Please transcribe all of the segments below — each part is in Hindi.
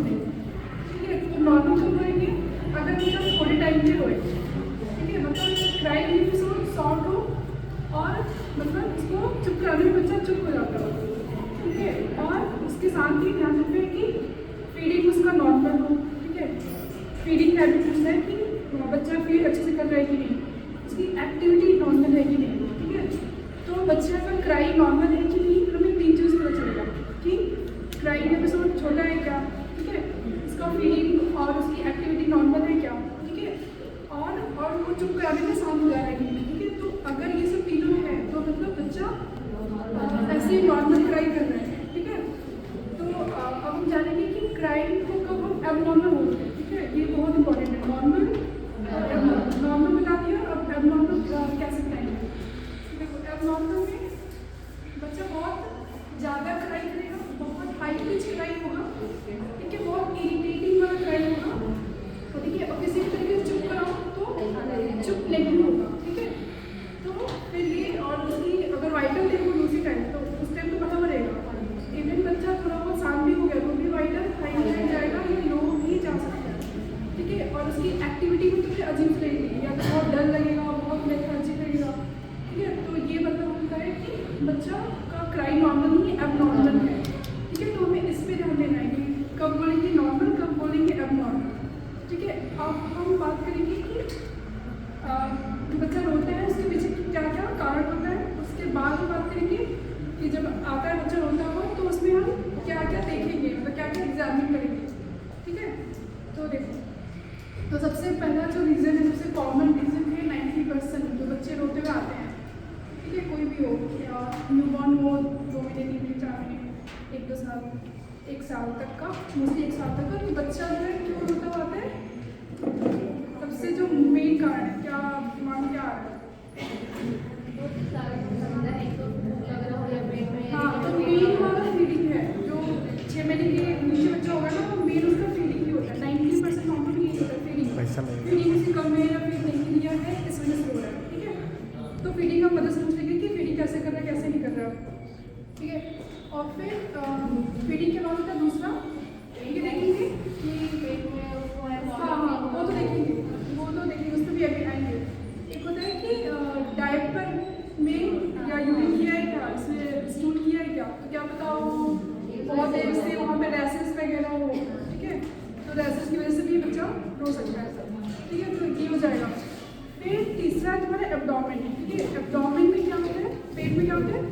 रोने, ठीक है। तो नॉर्मल कब रोएंगे, अगर बच्चा थोड़े टाइम के रोए, ठीक है, मतलब क्राइंग एपिसोड शॉर्ट हो और मतलब उसको चुप कराने में बच्चा चुप हो जाता हो, ठीक है। और उसके साथ ही ध्यान रखें कि फीडिंग उसका नॉर्मल हो, ठीक है। फीडिंग हैबिट पूछना है कि बच्चा फीड अच्छे से कर रहा है कि नहीं, उसकी एक्टिविटी नॉर्मल है कि नहीं, ठीक है। तो बच्चे का क्राई नॉर्मल है कि नहीं, हमें 3 चीज़ पता चलेगा कि क्राइंग एपिसोड छोटा है क्या, ठीक है, उसका फीडिंग और उसकी एक्टिविटी नॉर्मल है क्या, ठीक है, और वो चुप कराने में शांत हो जा रहा है कि नहीं, ठीक है। तो अगर ये सब तीनों है तो मतलब बच्चा ऐसे ही नॉर्मल क्राई कर रहा है, ठीक है। तो अब हम जानेंगे कि क्राइंग को कब हम एबनॉर्मल बोलते हैं, ठीक है। ये बहुत इंपॉर्टेंट है, नॉर्मल और एबनॉर्मल। नॉर्मल बता दिया, अब एबनॉर्मल कैसे बताएंगे। देखो एबनॉर्मल में बच्चा बहुत ज़्यादा क्राई करेगा, बहुत हाई पिच क्राई होगा, ठीक है, बहुत इरिटेटिंग वाला क्राई होगा, ठीक है, और किसी भी तरीके से चुप कराओ तो चुप नहीं होगा, ठीक है। तो फिर ये और उसकी अगर वाइटल देखो दूसरी टाइम तो उस टाइम तो बराबर रहेगा। इवन बच्चा थोड़ा बहुत शांत भी हो गया तो भी वाइटल हाई में जाएगा या लो भी जा सकता है, ठीक है। और उसकी एक्टिविटी में तो फिर अजीब लगेगी, या तो बहुत डर लगेगा, बहुत अजीब लगेगा, ठीक है। तो ये मतलब होता है कि बच्चा का क्राई नॉर्मल नहीं एबनॉर्मल है, ठीक है। तो हमें इस पर ध्यान देना है कि कब बोलेंगे नॉर्मल, कब बोलेंगे एबनॉर्मल, ठीक है। अब हम बात करेंगे कि बच्चा रोता है उसके पीछे क्या क्या कारण होता है, उसके बाद हम बात करेंगे कि जब आता है बच्चा रोता हुआ तो उसमें हम क्या क्या देखेंगे, मतलब क्या क्या एग्जामिन करेंगे, ठीक है। तो देखो, तो सबसे पहला जो रीज़न है, सबसे कॉमन रीज़न है 90% जो बच्चे रोते हुए आते हैं, ठीक है, कोई भी हो, या न्यूबॉर्न हो 2 महीने 3 महीने 4 महीने 1-2 साल 1 साल तक का, मोस्टली 1 साल तक का, तो बच्चा जो है क्यों रोता हुआ आता है। सबसे जो मेन कारण है, क्या दिमाग में क्या आ रहा है। हाँ, तो मेन वाला फीडिंग है, जो 6 महीने के नीचे बच्चा होगा ना, तो मेन उसका फीडिंग ही होता है। 90% नॉर्मली यही होता है, फीडिंग उसकी कम है या फिर नहीं दिया है, इस वजह से हो रहा है, ठीक है। तो फीडिंग हम पता समझ लेंगे कि फीडिंग कैसे कर रहा है कैसे नहीं कर रहा, ठीक है। और फिर फीडिंग के बाद होता है दूसरा, ये देखेंगे कि हाँ वो तो देखेंगे, उस पर भी अभी आएंगे। एक होता है कि डायपर में या यूरिन किया है क्या, इसमें स्टूल किया है क्या, तो क्या पता हो बहुत देर से वहाँ पे रैसेस वगैरह हो, ठीक है। तो रैसेस की वजह से भी बच्चा रो सकता है, ठीक है। तो ये हो जाएगा। फिर तीसरा है तुम्हारा एब्डोमेन, ठीक है। एब्डोमेन में क्या होता है, पेट में क्या होता है,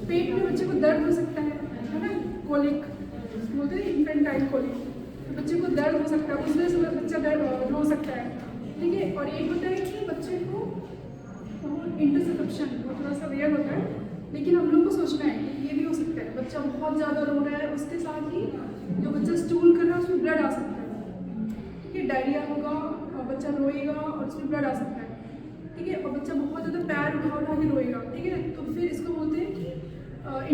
पेट में बच्चे को दर्द हो सकता है ना, कोलिक बोलते हैं, इन्फेंटाइल कोलिक, तो बच्चे को दर्द हो सकता है, उस वजह से बच्चा दर्द रो सकता है, ठीक है। और एक होता है कि बच्चे को इंटरसेप्शन, वो थोड़ा सा रेयर होता है, लेकिन हम लोग को सोचना है कि ये भी हो सकता है, बच्चा बहुत ज़्यादा रो रहा है, उसके साथ ही जो बच्चा स्टूल कर रहा है उसमें ब्लड आ सकता है, ठीक है। डायरिया होगा और बच्चा रोएगा और उसमें ब्लड आ सकता है, ठीक है। और बच्चा बहुत ज़्यादा पैर उठा के रोएगा, ठीक है। तो फिर इसको बोलते हैं कि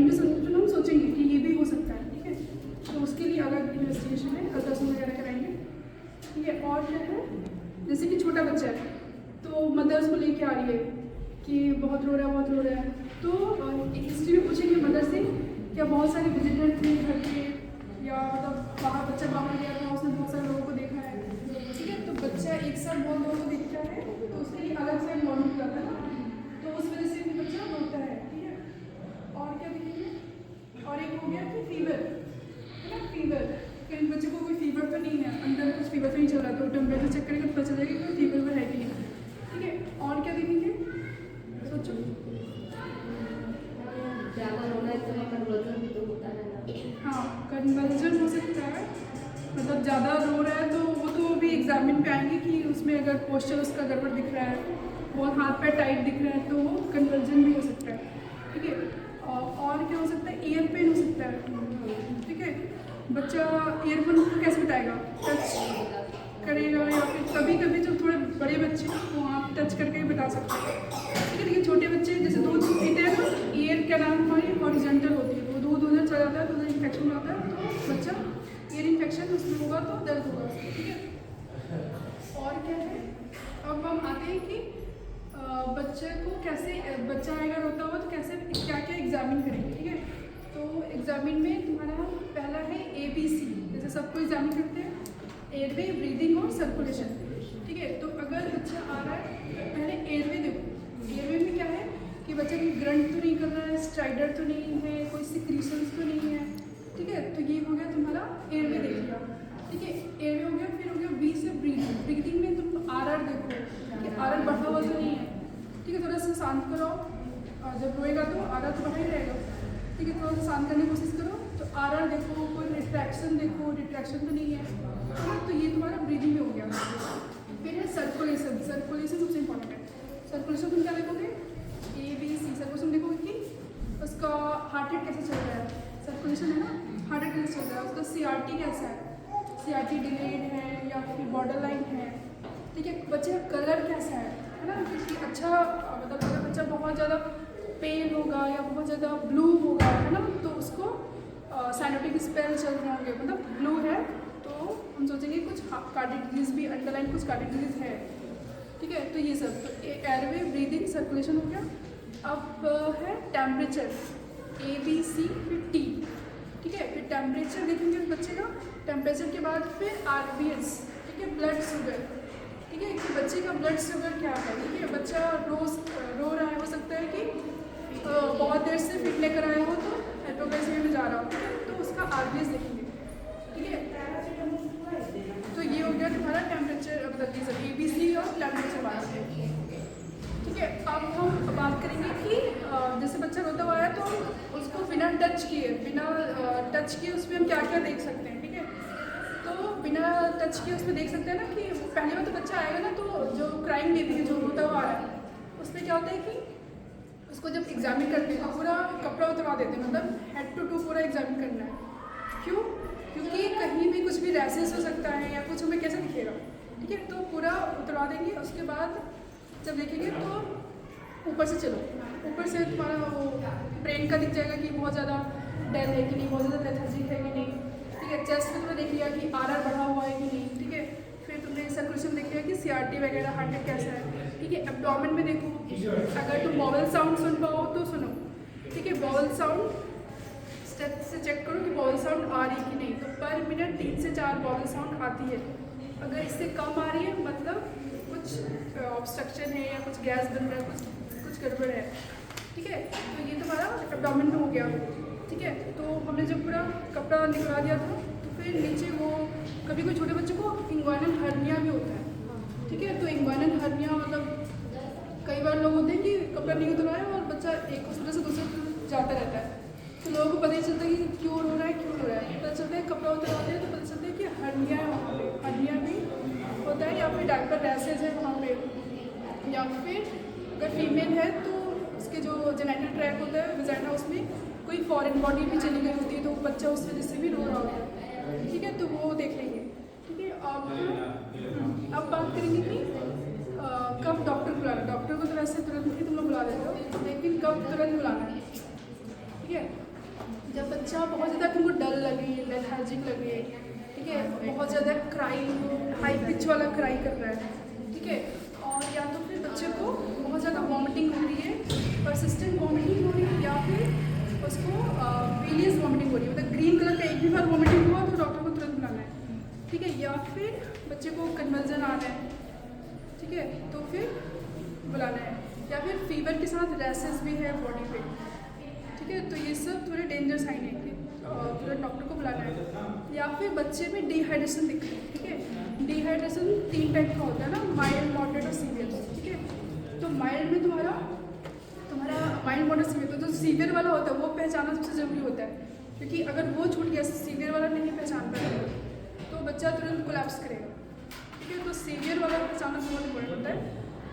इंटरसेप्शन, हम सोचेंगे कि ये भी हो सकता है, ठीक है। तो उसके लिए अलग इन्वेस्टिगेशन है, अल्ट्रासाउंड वगैरह कराएंगे, ठीक है। और क्या है, जैसे कि छोटा बच्चा है तो मदर उसको लेके आ रही है कि बहुत रो रहा है, तो एक हिस्ट्री में पूछेंगे मदर से क्या बहुत सारे विजिटर थे घर पे, या मतलब बच्चा बाहर गया था, उसने बहुत सारे लोगों को देखा है, ठीक है। तो बच्चा एक साथ बहुत लोगों को देखता है तो उसके लिए अलग से इन्वॉल्व करता है ना, तो उस वजह से भी बच्चा रोता है, ठीक है। और क्या देखेंगे, और एक हो गया कि फीवर है ना, फीवर, कहीं बच्चे को कोई फीवर तो नहीं है, अंदर कुछ फीवर तो नहीं चल रहा, तो टेम्परेचर चेक करेंगे तो पता चलेगा कि कोई फीवर है कि नहीं, ठीक है। और क्या देखेंगे, सोचो। ज़्यादा रोना है तो कन्वर्जन भी तो होता है ना। हाँ, कन्वर्जन हो सकता है, मतलब ज़्यादा रो रहा है तो वो तो भी एग्जामिन पे आएंगे कि उसमें अगर पोस्चर उसका गड़बड़ दिख रहा है, बहुत हाथ पैर टाइट दिख रहा है, तो वो कन्वर्जन भी हो सकता है, ठीक है। और क्या हो सकता है, ईयर पेन हो सकता है, ठीक है। बच्चा ईयरफोन को कैसे बताएगा, टच करेगा, या फिर कभी कभी जो थोड़े बड़े बच्चे वो आप टच करके ही बता सकते हैं, ठीक है। लेकिन छोटे बच्चे जैसे दूध पीते हैं तो ईयर क्या नाम हमारी हॉरिजॉन्टल होती है, वो दूध उधर चला जाता है तो उधर इन्फेक्शन हो जाता है, तो बच्चा ईयर इन्फेक्शन उसमें होगा तो दर्द होगा, ठीक है। और क्या है, अब हम आते हैं कि बच्चे को कैसे, बच्चा आएगा रोता हुआ तो कैसे क्या क्या एग्जामिन करेंगे, ठीक है। तो एग्जामिन में तुम्हारा पहला है ABC, जैसे सबको एग्जामिन करते हैं, एयरवे, ब्रीदिंग और सर्कुलेशन। ठीक है, तो अगर बच्चा आ रहा है तो पहले एयरवे देखो। एयरवे में क्या है कि बच्चा कोई ग्रंट तो नहीं कर रहा है, स्ट्राइडर तो नहीं है, कोई सिक्रीशंस तो नहीं है। ठीक है, तो ये हो गया तुम्हारा एयरवे देख लिया। ठीक है, एयरवे हो गया। फिर हो गया बी से ब्रीदिंग। ब्रीदिंग में तुम आर देखो कि आर बढ़ा हुआ तो नहीं है। ठीक है, थोड़ा सा शांत करो, और जब रोएगा तो आर तो बढ़ा ही रहेगा। ठीक है, थोड़ा सा शांत करने की कोशिश करो, तो आर देखो, कोई रिट्रैक्शन देखो, रिट्रैक्शन तो नहीं है। तो ये तुम्हारा ब्रीदिंग में हो गया। फिर है सर्कुलेशन। सर्कुलेशन सबसे इंपॉर्टेंट है। सर्कुलेशन तुम क्या देखोगे, ए बी सी। सर्कुलेशन देखोगे कि उसका हार्ट रेट कैसे चल रहा है, सर्कुलेशन है ना, हार्ट रेट कैसे चल रहा है, उसका CRT कैसा है, CRT डिलेड है या फिर बॉर्डर लाइन है। ठीक है, बच्चे का कलर कैसा है ना, कि अच्छा मतलब अगर बच्चा बहुत ज़्यादा पेल होगा या बहुत ज़्यादा ब्लू होगा, है ना, तो उसको साइनोटिक स्पेल चल रहे होंगे, मतलब ब्लू है तो हम सोचेंगे कुछ कार्डियक डिजीज भी, अंडरलाइन कुछ कार्डियक डिजीज है। ठीक है, तो ये सब तो एयरवे, ब्रीदिंग, सर्कुलेशन हो गया। अब है टेम्परेचर, ABC फिर T। ठीक है, फिर टेम्परेचर देखेंगे बच्चे का। टेम्परेचर के बाद फिर RBS। ठीक है, ब्लड शुगर। ठीक है, कि बच्चे का ब्लड शुगर क्या है। ठीक है, बच्चा रोज़ रो रहा है, हो सकता है कि बहुत देर से फिट लेकर आया हो तो हाइपोग्लाइसेमिया में जा रहा हो, तो उसका RBS देखेंगे। ठीक है, तो ये हो गया तुम्हारा टेम्परेचर, मतलब ये सब ABC और टेम्परेचर वाला। ठीक है, अब हम बात करेंगे कि जैसे बच्चा रोता हुआ है तो उसको बिना टच किए उसमें हम क्या क्या देख सकते हैं। ठीक है, तो बिना टच किए उसमें देख सकते हैं ना कि पहली बार तो बच्चा आएगा ना, तो जो क्राइम बेबी है, जो रोता हुआ आ रहा है, उसमें क्या होता है कि उसको जब एग्जामिन करते हैं तो पूरा कपड़ा उतरवा देते हैं, मतलब हेड टू पूरा एग्जामिन करना है। क्यों? क्योंकि कहीं भी कुछ भी रैसेस हो सकता है या कुछ हमें कैसे दिखेगा। ठीक है, तो पूरा उतरवा देंगे। उसके बाद जब देखेंगे तो ऊपर से चलो, ऊपर से तुम्हारा वो ब्रेन का दिख जाएगा कि बहुत ज़्यादा डेल है कि नहीं, बहुत ज़्यादा लेथर्जिक है कि नहीं। ठीक है, चेस्ट में तुमने देख लिया कि RR बढ़ा हुआ है कि नहीं। ठीक है, फिर तुमने सर्कुलेशन देख लिया कि CRT वगैरह, हार्ट रेट कैसा है। ठीक है, एब्डोमेन में देखो, अगर तुम वॉवल साउंड सुन पाओ तो सुनो। ठीक है, वॉवल साउंड स्टेप से चेक करो कि वॉवल साउंड आ रही है कि नहीं। तो पर मिनट 3 से 4 वॉवल साउंड आती है। अगर इससे कम आ रही है मतलब कुछ ऑब्स्ट्रक्शन है या कुछ गैस बन रहा है, कुछ गड़बड़ है। ठीक है, तो ये तुम्हारा एब्डोमेन में हो गया। ठीक है, तो हमने जब पूरा कपड़ा निकला दिया था तो फिर नीचे वो कभी कोई छोटे बच्चों को इंग्वाइनल हर्निया भी होता है। ठीक है, तो इंग्वाइनल हर्निया मतलब कई बार लोग होते हैं कि कपड़ा नहीं उतरवाया और बच्चा एक हॉस्पिटल से दूसरे हॉस्पिटल जाता रहता है, तो लोगों को पता ही चलता है कि क्यों रो रहा है, क्यों रो रहा है। पता चलता है कपड़ा उतरवाते हैं तो पता चलता है कि हर्निया है वहाँ पे, हर्निया भी होता है, या फिर डायपर रैसेज है वहाँ पे, या फिर अगर फीमेल है तो उसके जो जेनिटल ट्रैक होता है वजाइना, उसमें कोई फॉरेन बॉडी भी चली गई होती है, तो बच्चा उस वजह से भी रो रहा होता है। ठीक है, तो वो देख लेंगे। ठीक है, अब बात करेंगे कि कब डॉक्टर बुलाना। डॉक्टर को तो वैसे तुरंत ही तुम लोग बुला देते हो, लेकिन कब तुरंत बुलाना है। ठीक है, जब बच्चा बहुत ज़्यादा तुमको डल लगे, लेथार्जिक लगे, ठीक है, बहुत ज़्यादा क्राई, हाई पिच वाला क्राई कर रहा है। ठीक है, और या तो फिर बच्चे को बहुत ज़्यादा वॉमिटिंग हो रही है, परसिस्टेंट वॉमिटिंग हो रही है, या फिर उसको वेलियस वॉमिटिंग हो रही है, मतलब ग्रीन कलर का एक भी बार वॉमिटिंग हुआ तो डॉक्टर को तुरंत बुलाना है। ठीक है, या फिर बच्चे को कन्वर्जन आ रहा है, ठीक है, तो फिर बुलाना है, या फिर फीवर के साथ रैसेस भी है बॉडी पे। ठीक है, तो ये सब थोड़े डेंजर साइन है कि तुरंत डॉक्टर को बुलाना है। या फिर बच्चे में डिहाइड्रेशन दिख रही है। ठीक है, डिहाइड्रेशन 3 टाइप का होता है ना, माइल्ड, मॉडरेट और सीवियर। ठीक है, तो माइल्ड में तुम्हारा माइल्ड, मॉडरेट, सीवियर, तो जो सीवियर वाला होता है वो पहचानना सबसे ज़रूरी होता है, क्योंकि अगर वो छूट गया, सीवियर वाला नहीं पहचान पाएगा तो बच्चा तुरंत कोलैप्स करेगा। ठीक है, तो सीवियर वाला पहचानना बहुत इम्पोर्टेंट होता है।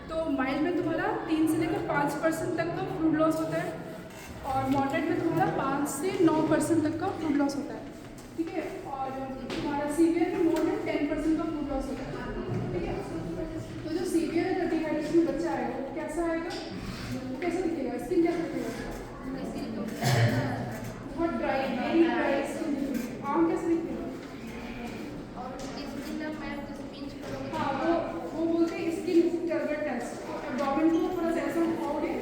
तो माइल्ड में तुम्हारा 3 से लेकर 5% तक का फ्लूइड लॉस होता है, और मॉडरेट में तुम्हारा 5 से 9% तक का फ्लूइड लॉस होता है। ठीक है, और तुम्हारा सीवियर में मोर देन 10% का फ्लूइड लॉस होता है। ठीक है, तो जो सीवियर डिहाइड्रेशन बच्चा आएगा वो कैसा आएगा, कैसा दिखेगा, स्किन कैसा दिखेगा, बहुत ड्राई, वेरी ड्राई स्किन दिखेगी। आम कैसे दिखेगा, हाँ, वो बोलते हैं स्किन टर्बुलेंस। तो एब्डोमेन को थोड़ा सा ऐसा उठाओगे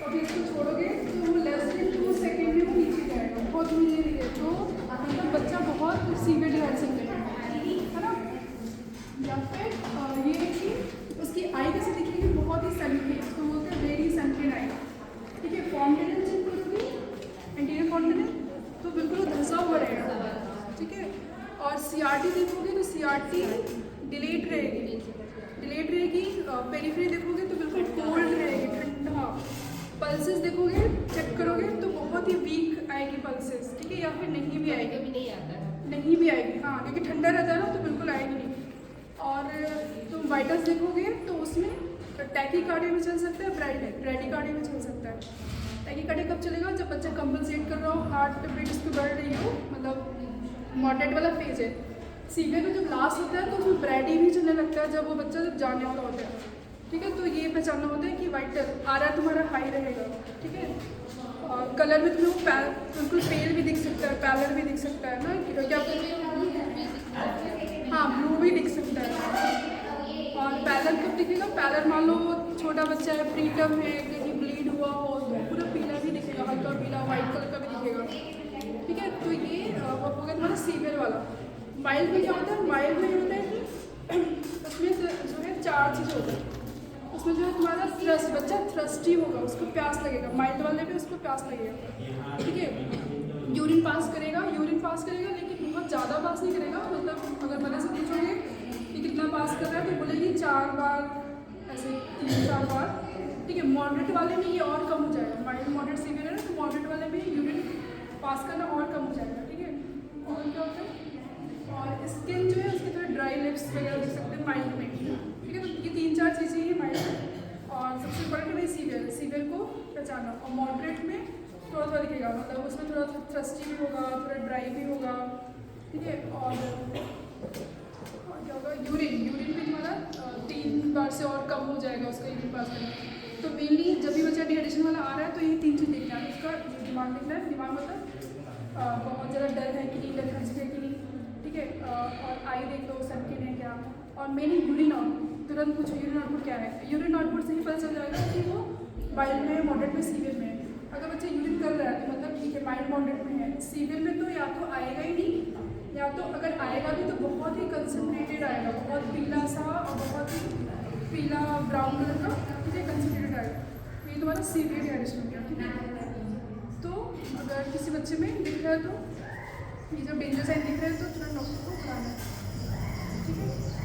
और फिर इसको छोड़ोगे तो लेस देन 2 सेकेंड में वो नीचे जाएगा, बहुत धीरे धीरे। तो मतलब बच्चा बहुत सीवियर या फिर ये है कि उसकी आई कैसे दिखेगी, बहुत ही सनकी, इसको बोलते हैं वेरी सनकी आई। ठीक है, कॉन्टिनेंट चेक करोगे, एंटीरियर कॉन्टिनेंट तो बिल्कुल धंसा हुआ रहेगा। ठीक है, और CRT देखोगे तो CRT डिलेट रहेगी, पेरिफेरी देखोगे तो बिल्कुल कोल्ड रहेगी, ठंडा। पल्सेस देखोगे, चेक करोगे तो बहुत ही वीक आएगी पल्सेस। ठीक है, या फिर नहीं भी आएगी, नहीं भी आएगी, हाँ, क्योंकि ठंडा रहता है ना तो बिल्कुल आएगी नहीं। और तुम वाइटल्स देखोगे तो उसमें टैकीकार्डिया में चल सकता है, ब्रैडीकार्डिया में चल सकता है। टैकीकार्डिया कब चलेगा, जब बच्चा कंपनसेट कर रहा हो, हार्ट बीट उसकी बढ़ रही हो, मतलब मॉडरेट वाला फेज है। सीवियर में जब लास्ट होता है तो उसमें ब्रैडी भी चलने लगता है, जब वो बच्चा जब जाने वाला होता है। ठीक है, तो ये पहचानना होता है कि वाइटल आ रहा है तुम्हारा हाई रहेगा। ठीक है, और कलर में तुम्हें बिल्कुल पेल भी दिख सकता है, पैलर भी दिख सकता है ना, क्या हाँ ब्लू भी दिख सकता है। और पैलर कब दिखेगा, पैलर मान लो छोटा बच्चा है, प्रीटर्म है, कहीं ब्लीड हुआ हो तो पूरा पीला भी दिखेगा, हल्का पीला वाइट कलर का भी दिखेगा। ठीक है, तो ये हो गया तुम्हारा सीवियर वाला। माइल्ड में क्या होता है, माइल्ड में ये होता है कि उसमें जो है 4 चीज़ होता है। उसमें जो है तुम्हारा थ्रस्ट, बच्चा थ्रस्टी होगा, उसको प्यास लगेगा, माइल्ड वाले में उसको प्यास लगेगा। ठीक है, यूरिन पास करेगा, लेकिन बहुत ज़्यादा पास नहीं करेगा। मतलब अगर मदर से पूछोगे कि कितना पास कर रहा है तो बोलेगी 4 बार, ऐसे 3-4 बार। ठीक है, मॉडरेट वाले में ये और कम हो जाएगा, माइल्ड मॉडरेट सीवियर है ना, तो मॉडरेट वाले में यूरिन पास करना और कम हो जाएगा। ठीक है, और क्या होता है, और स्किन जो है उसके थोड़े ड्राई लिप्स वगैरह देख सकते हैं माइल्ड में। ठीक है, तो ये 3-4 चीज़ें ही माइल्ड में। और सबसे इम्पोर्टेंट है सीवियर को पहचानना। और मॉडरेट में थोड़ा दिखेगा, मतलब उसमें थोड़ा थ्रस्टी भी होगा, थोड़ा ड्राई भी होगा। ठीक है, और क्या होगा, यूरिन भी तुम्हारा 3 बार से और कम हो जाएगा उसका यूरिन पास करना। तो मेनली जब भी बच्चा डिहाइड्रेशन वाला आ रहा है तो ये 3 चीज़ देखना है। उसका दिमाग देखना है, दिमाग मतलब बहुत ज़्यादा डर है कि नहीं, लेथर्जी है कि नहीं। ठीक है, और आई देख लो सनकिन है क्या, और मेनली यूरिन आउटपुट, तुरंत पूछो यूरिन आउटपुट क्या है। यूरिन आउटपुट से ही पता चल जाएगा कि वो माइल्ड में, मॉडरेट में, सीवियर में है। अगर बच्चा यूरिन कर रहा है तो मतलब ठीक है माइल्ड मॉडरेट में है। सीवियर में तो या तो आएगा ही नहीं, या तो अगर आएगा भी तो बहुत ही कंसनट्रेटेड आएगा, बहुत पीला सा और बहुत ही पीला ब्राउन कलर का। ठीक है, कंसनट्रेटेड आएगा, तो ये तुम्हारा सीवियर डिहाइड्रेशन हो गया। ठीक है, तो अगर किसी बच्चे में दिख रहा है तो ये जब डेंजर साइन दिख रहा है तो तुरंत डॉक्टर को बुलाना है। ठीक है।